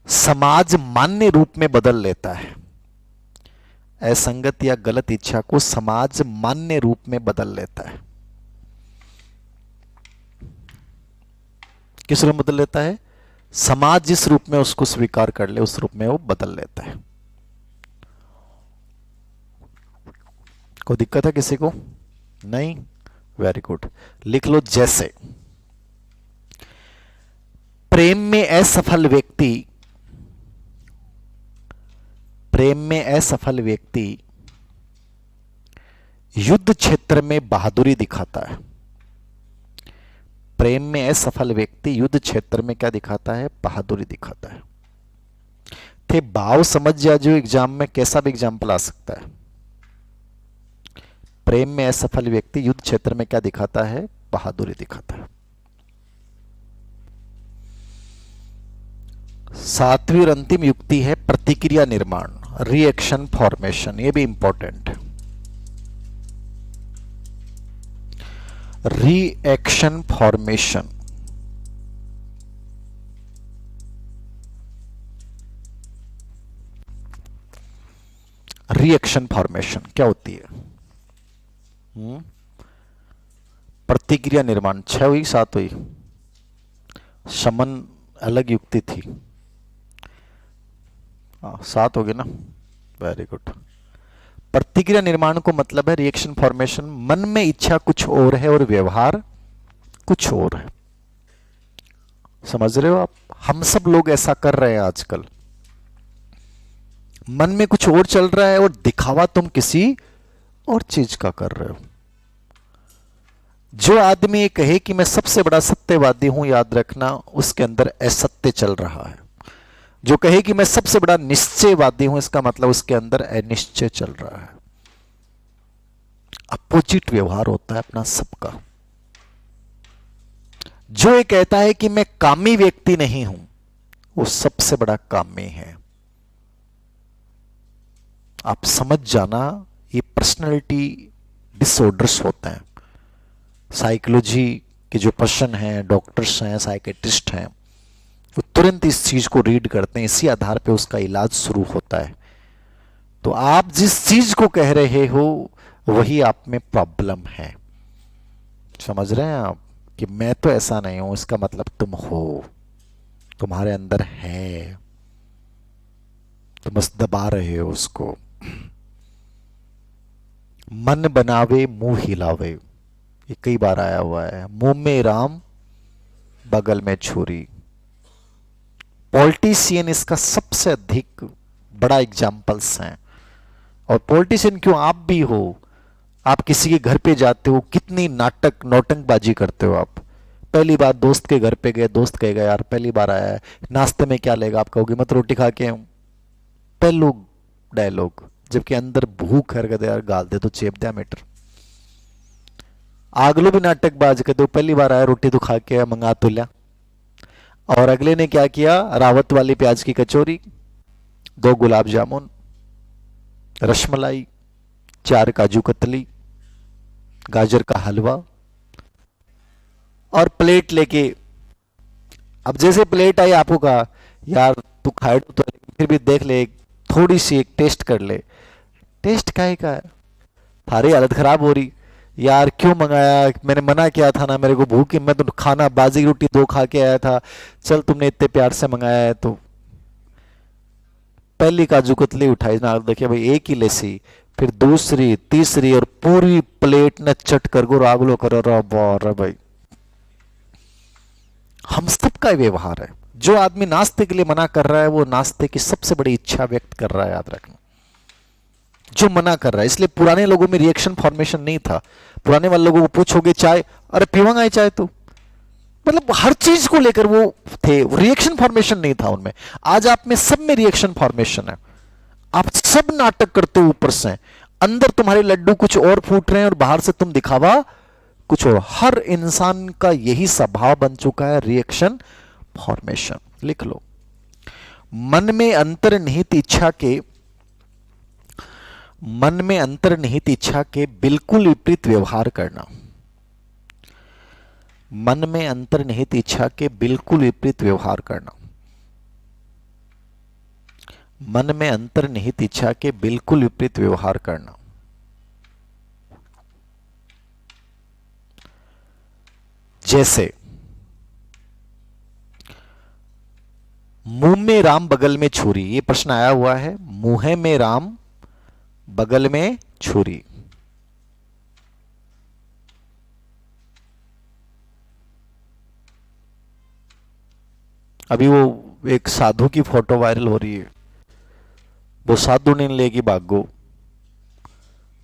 समाज मान्य रूप में बदल लेता है। असंगत या गलत इच्छा को समाज मान्य रूप में बदल लेता है। किस रूप में बदल लेता है, समाज जिस रूप में उसको स्वीकार कर ले उस रूप में वो बदल लेता है। कोई दिक्कत है किसी को, नहीं, वेरी गुड। लिख लो, जैसे प्रेम में असफल व्यक्ति, प्रेम में असफल व्यक्ति युद्ध क्षेत्र में बहादुरी दिखाता है। प्रेम में असफल व्यक्ति युद्ध क्षेत्र में क्या दिखाता है? बहादुरी दिखाता है। थे भाव समझ जा जो एग्जाम में कैसा भी एग्जाम्पल आ सकता है। प्रेम में असफल व्यक्ति युद्ध क्षेत्र में क्या दिखाता है? बहादुरी दिखाता है। सातवीं और अंतिम युक्ति है प्रतिक्रिया निर्माण, रिएक्शन फॉर्मेशन। ये भी इंपॉर्टेंट है। रिएक्शन फॉर्मेशन, रिएक्शन फॉर्मेशन क्या होती है? प्रतिक्रिया निर्माण। 6 हुई 7 हुई? शमन अलग युक्ति थी। 7 हो गए ना? Very good. प्रतिक्रिया निर्माण को मतलब है रिएक्शन फॉर्मेशन। मन में इच्छा कुछ और है और व्यवहार कुछ और है। समझ रहे हो आप? हम सब लोग ऐसा कर रहे हैं आजकल। मन में कुछ और चल रहा है और दिखावा तुम किसी और चीज का कर रहे हो। जो आदमी ये कहे कि मैं सबसे बड़ा सत्यवादी हूं, याद रखना उसके अंदर असत्य चल रहा है। जो कहे कि मैं सबसे बड़ा निश्चयवादी हूं, इसका मतलब उसके अंदर अनिश्चय चल रहा है। अपोजिट व्यवहार होता है अपना सबका। जो ये कहता है कि मैं कामी व्यक्ति नहीं हूं, वो सबसे बड़ा कामी है। आप समझ जाना, ये पर्सनैलिटी डिसऑर्डर्स होते हैं। साइकोलॉजी के जो पर्सन हैं, डॉक्टर्स हैं, साइकेट्रिस्ट हैं, वो तुरंत इस चीज को रीड करते हैं। इसी आधार पे उसका इलाज शुरू होता है। तो आप जिस चीज को कह रहे हो वही आप में प्रॉब्लम है। समझ रहे हैं आप कि मैं तो ऐसा नहीं हूं, इसका मतलब तुम हो, तुम्हारे अंदर है, तुम बस दबा रहे हो उसको। मन बनावे मुंह हिलावे, ये कई बार आया हुआ है। मुंह में राम बगल में छुरी। पॉलिटिशियन इसका सबसे अधिक बड़ा एग्जाम्पल्स हैं। और पॉलिटिशियन क्यों, आप भी हो। आप किसी के घर पे जाते हो, कितनी नाटक नौटंकबाजी करते हो आप। पहली बार दोस्त के घर पे गए, दोस्त कहेगा यार पहली बार आया है, नाश्ते में क्या लेगा? आप कहोगे मत रोटी खा के आऊं। पहलू डायलॉग, जबकि अंदर भूख है यार, गाल दे तो चेप दिया मीटर। अगलो भी नाटकबाज कहते हो पहली बार आया, रोटी तो खा के आया, मंगा तो लिया। और अगले ने क्या किया? रावत वाली प्याज की कचौरी, 2 गुलाब जामुन, रसमलाई, 4 काजू कतली, गाजर का हलवा और प्लेट लेके। अब जैसे प्लेट आई, आपको कहा यार तू खाए तो फिर भी देख ले, थोड़ी सी एक टेस्ट कर ले। टेस्ट काहे का है? थारी हालत खराब हो रही यार, क्यों मंगाया? मैंने मना किया था ना, मेरे को भूख है, मैं तो खाना बाजी रोटी 2 खा के आया था, चल तुमने इतने प्यार से मंगाया है तो। पहली काजू कतली उठाई ना, देखिए भाई एक ही लेसी, फिर दूसरी, तीसरी और पूरी प्लेट ने चट कर गो रागलो करो रा भाई। हम सबका व्यवहार है। जो आदमी नाश्ते के लिए मना कर रहा है, वो नाश्ते की सबसे बड़ी इच्छा व्यक्त कर रहा है, याद रखना। जो मना कर रहा है, इसलिए पुराने लोगों में रिएक्शन फॉर्मेशन नहीं था। पुराने वाले लोगों को पूछोगे चाय, अरे पीवांगा है चाय, तो मतलब हर चीज को लेकर वो थे, रिएक्शन फॉर्मेशन नहीं था उनमें। आज आप में सब में रिएक्शन फॉर्मेशन है। आप सब नाटक करते हो, ऊपर से अंदर तुम्हारे लड्डू कुछ और फूट रहे हैं और बाहर से तुम दिखावा कुछ और। हर इंसान का यही स्वभाव बन चुका है, रिएक्शन फॉर्मेशन। लिख लो, मन में अंतर्निहित इच्छा के बिल्कुल विपरीत व्यवहार करना। मन में अंतर्निहित इच्छा के बिल्कुल विपरीत व्यवहार करना। मन में अंतर्निहित इच्छा के बिल्कुल विपरीत व्यवहार करना। जैसे मुंह में राम बगल में छुरी, ये प्रश्न आया हुआ है। मुंह में राम बगल में छुरी। अभी वो एक साधु की फोटो वायरल हो रही है। वो साधु ने लेगी भागो,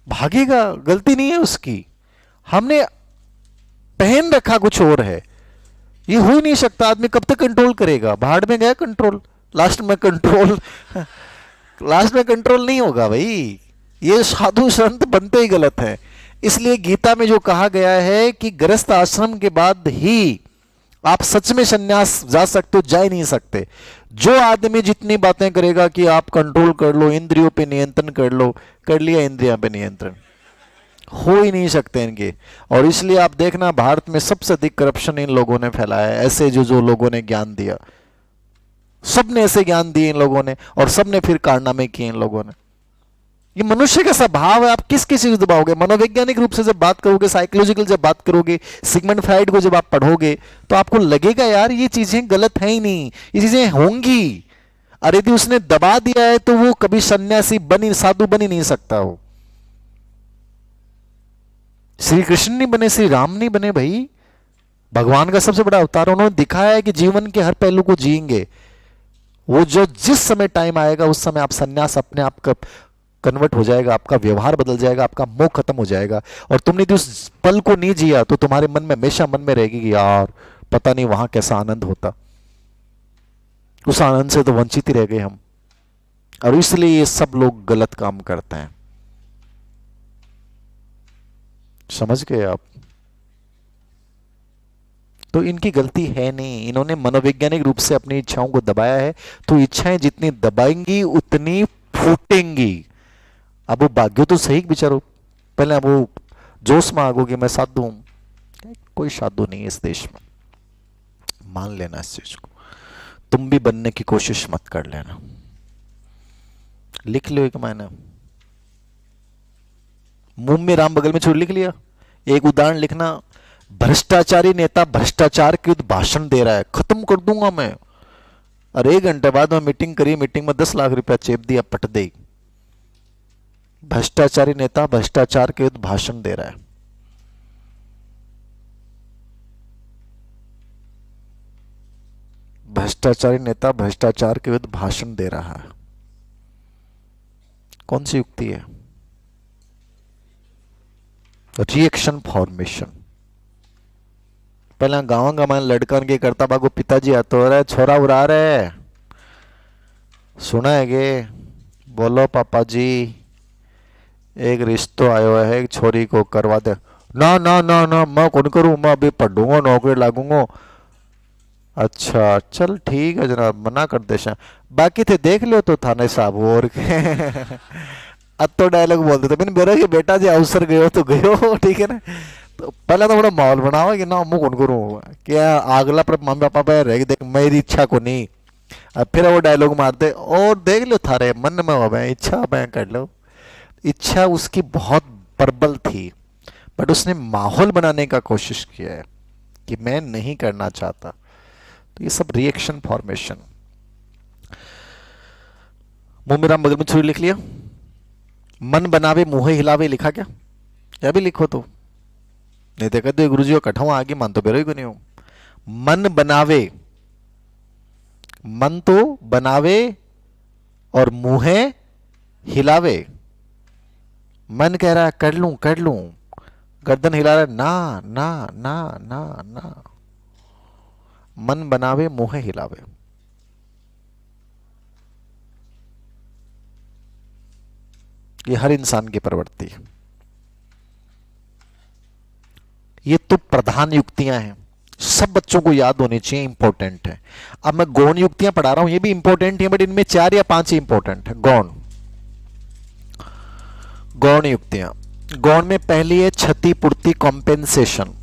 भागेगा, गलती नहीं है उसकी, हमने पहन रखा कुछ और है। ये हो ही नहीं सकता, आदमी कब तक कंट्रोल करेगा, भाड़ में गया कंट्रोल, लास्ट में कंट्रोल लास्ट में कंट्रोल नहीं होगा भाई। ये साधु संत बनते ही गलत है। इसलिए गीता में जो कहा गया है कि गृहस्थ आश्रम के बाद ही आप सच में संन्यास जा सकते हो, जा ही नहीं सकते। जो आदमी जितनी बातें करेगा कि आप कंट्रोल कर लो, इंद्रियों पे नियंत्रण कर लो, कर लिया इंद्रियों पे नियंत्रण, हो ही नहीं सकते इनके। और इसलिए आप देखना भारत में सबसे अधिक करप्शन इन लोगों ने फैलाया है। ऐसे जो लोगों ने ज्ञान दिया, सबने ऐसे ज्ञान दिए इन लोगों ने, और सबने फिर कारनामे किए इन लोगों ने। ये मनुष्य का स्वभाव है। आप किस किसी को दबाओगे? मनोवैज्ञानिक रूप से जब बात करोगे, साइकोलॉजिकल जब बात करोगे, सिगमंड फ्राइड को जब आप पढ़ोगे, तो आपको लगेगा यार ये चीजें गलत है ही नहीं, ये चीजें होंगी। और यदि उसने दबा दिया है तो वो कभी सन्यासी बनी, साधु बन ही नहीं सकता। हो श्री कृष्ण नहीं बने, श्री राम नहीं बने भाई, भगवान का सबसे बड़ा अवतार। उन्होंने दिखाया है कि जीवन के हर पहलू को जिएंगे। वो जो जिस समय टाइम आएगा उस समय आप सन्यास अपने आप का कन्वर्ट हो जाएगा, आपका व्यवहार बदल जाएगा, आपका मोह खत्म हो जाएगा। और तुमने यदि उस पल को नहीं जिया तो तुम्हारे मन में हमेशा मन में रहेगी कि यार पता नहीं वहां कैसा आनंद होता। उस आनंद से तो वंचित ही रह गए हम। और इसलिए ये सब लोग गलत काम करते हैं। समझ गए आप? तो इनकी गलती है नहीं, इन्होंने मनोवैज्ञानिक रूप से अपनी इच्छाओं को दबाया है। तो इच्छाएं जितनी दबाएंगी उतनी फूटेंगी। अब वो भाग्यो तो सही बिचारो, पहले अब वो जोश में आगो कि मैं साधु हूं। कोई साधु नहीं है इस देश में, मान लेना इस चीज को। तुम भी बनने की कोशिश मत कर लेना। लिख लो एक मैंने मुंह में राम बगल में छोड़ लिख लिया। एक उदाहरण लिखना, भ्रष्टाचारी नेता भ्रष्टाचार के विरुद्ध भाषण दे रहा है, खत्म कर दूंगा मैं। और 1 घंटे बाद में मीटिंग करी, मीटिंग में 10 लाख रुपया चेप दिया, पट दे। भ्रष्टाचारी नेता भ्रष्टाचार के विरुद्ध भाषण दे रहा है। भ्रष्टाचारी नेता भ्रष्टाचार के विरुद्ध भाषण दे रहा है। कौन सी युक्ति है? Reaction formation. पहले गाँव में लड़कन के करता बागो पिताजी आतो रहे, छोरा उड़ा रहे, सुना है गे, बोलो पापा जी एक रिश्तो आयो है, एक छोरी को करवा दे। ना ना ना ना मैं कौन करूं, मैं अभी पढ़ूंगा, नौकरी लागूंगा। अच्छा चल ठीक है जनाब, मना कर दे। बाकी थे देख लो तो थाने साहब और अब तो डायलॉग बोलते थे, मैंने मेरा कि बेटा जी अवसर गयो तो गयो, ठीक है ना। तो पहले तो बड़ा माहौल बनाओ कि ना मैं कौन करूँ, क्या अगला पर मम्मी पापा रह देख मेरी इच्छा को नहीं। अब फिर वो डायलॉग मारते और देख लो थारे मन में हो गए, इच्छा मैं कर लो। इच्छा उसकी बहुत प्रबल थी, बट उसने माहौल बनाने का कोशिश किया है कि मैं नहीं करना चाहता। तो ये सब रिएक्शन फॉर्मेशन। मुंह में राम बगल में छुरी लिख लिया। मन बनावे मुंह हिलावे लिखा क्या? या भी लिखो तो नहीं देखा तो गुरु जी कठाऊ आगे मन तो बेरो ही को नहीं हो। मन बनावे, मन तो बनावे और मुंह हिलावे। मन कह रहा है कर लूं, गर्दन हिला रहा है ना ना ना ना ना। मन बनावे मुंह हिलावे। ये हर इंसान की प्रवृत्ति है। ये तो प्रधान युक्तियां हैं, सब बच्चों को याद होनी चाहिए, इंपॉर्टेंट है। अब मैं गौण युक्तियां पढ़ा रहा हूं, ये भी इंपॉर्टेंट है, बट इनमें 4 या 5 ही इंपॉर्टेंट है। गौण युक्तियां। गौण में पहली है क्षतिपूर्ति, कॉम्पेंसेशन।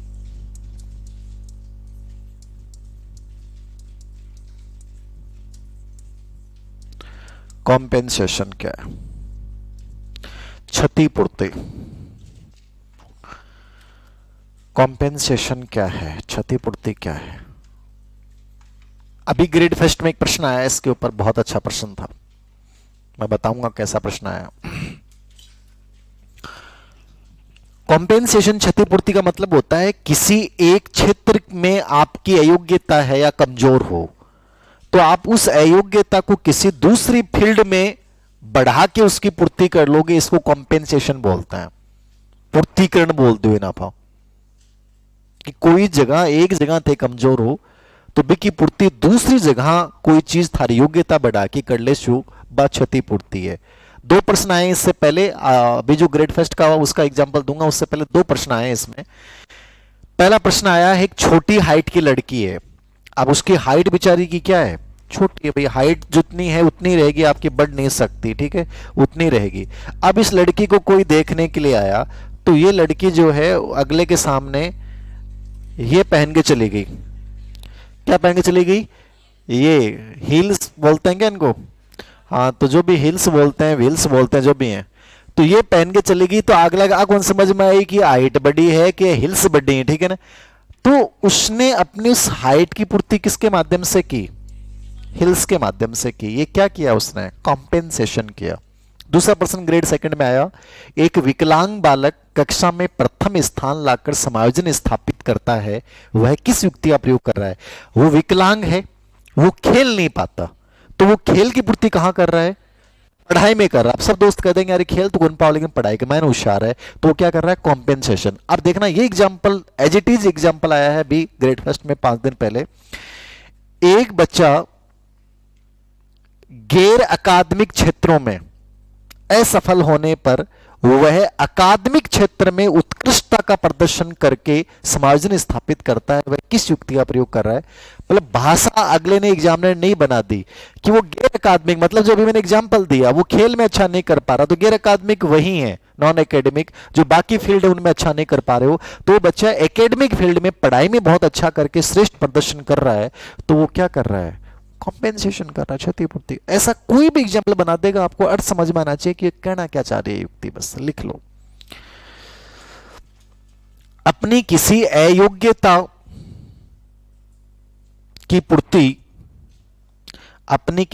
कॉम्पेंसेशन क्या है? क्षतिपूर्ति। कॉम्पेंसेशन क्या है? क्षतिपूर्ति क्या है? अभी ग्रेड फर्स्ट में एक प्रश्न आया इसके ऊपर, बहुत अच्छा प्रश्न था, मैं बताऊंगा कैसा प्रश्न आया। कॉम्पेंसेशन, क्षतिपूर्ति का मतलब होता है किसी एक क्षेत्र में आपकी अयोग्यता है या कमजोर हो, तो आप उस अयोग्यता को किसी दूसरी फील्ड में बढ़ा के उसकी पूर्ति कर लोगे, इसको कॉम्पेंसेशन बोलते हैं, पूर्तिकरण बोलते हुए ना पाओ कि कोई जगह, एक जगह थे कमजोर हो तो बी की पूर्ति दूसरी जगह कोई चीज थारी योग्यता बढ़ा के कर ले शु बा क्षतिपूर्ति है। दो प्रश्न आए इससे पहले, अभी जो ग्रेड फेस्ट का उसका एग्जांपल दूंगा, उससे पहले दो प्रश्न आए इसमें। पहला प्रश्न आया है, एक छोटी हाइट की लड़की है, अब उसकी हाइट बेचारी की क्या है, छोटी है भाई, हाइट जितनी है उतनी रहेगी, आपकी बढ़ नहीं सकती, ठीक है, उतनी रहेगी। अब इस लड़की को कोई देखने के लिए आया तो ये लड़की जो है अगले के सामने ये पहन के चली गई, क्या पहन के चली गई, ये हील्स बोलते हैं क्या इनको, हाँ, तो जो भी हिल्स बोलते हैं, व्हील्स बोलते हैं, जो भी हैं, तो ये पहन के चली गई। तो अगला कौन समझ में आई कि हाइट बड़ी है कि हिल्स बड़ी है, ठीक है ना। तो उसने अपनी उस हाइट की पूर्ति किसके माध्यम से की, हिल्स के माध्यम से की। ये क्या किया उसने, कॉम्पेंसेशन किया। दूसरा प्रश्न ग्रेड सेकंड में आया, एक विकलांग बालक कक्षा में प्रथम स्थान लाकर समायोजन स्थापित करता है, वह किस युक्ति का प्रयोग कर रहा है। वो विकलांग है, वो खेल नहीं पाता, तो वो खेल की पूर्ति कहां कर रहा है, पढ़ाई में कर रहा है। अब सब दोस्त कह देंगे अरे खेल तो कौन पाओ, लेकिन पढ़ाई के मायने होशियार है, तो वो क्या कर रहा है, कॉम्पेंसेशन। अब देखना ये example as it is example आया है अभी ग्रेड फर्स्ट में 5 दिन पहले। एक बच्चा गैर अकादमिक क्षेत्रों में असफल होने पर वह अकादमिक क्षेत्र में उत्कृष्टता का प्रदर्शन करके समायोजन स्थापित करता है, वह किस युक्ति का प्रयोग कर रहा है। मतलब भाषा अगले ने एग्जामिनर नहीं बना दी कि वो गैर अकादमिक, मतलब जो अभी मैंने एग्जाम्पल दिया वो खेल में अच्छा नहीं कर पा रहा, तो गैर अकादमिक वही है, नॉन एकेडमिक, जो बाकी फील्ड है उनमें अच्छा नहीं कर पा रहे हो, तो बच्चा एकेडमिक फील्ड में पढ़ाई में बहुत अच्छा करके श्रेष्ठ प्रदर्शन कर रहा है, तो वो क्या कर रहा है, कॉम्पेंसेशन कर रहा है, क्षतिपूर्ति। ऐसा कोई भी एग्जाम्पल बना देगा, आपको अर्थ समझ में आना चाहिए कि कहना क्या चाह रही है युक्ति, बस लिख लो। अपनी किसी अयोग्यता की पूर्ति, अपनी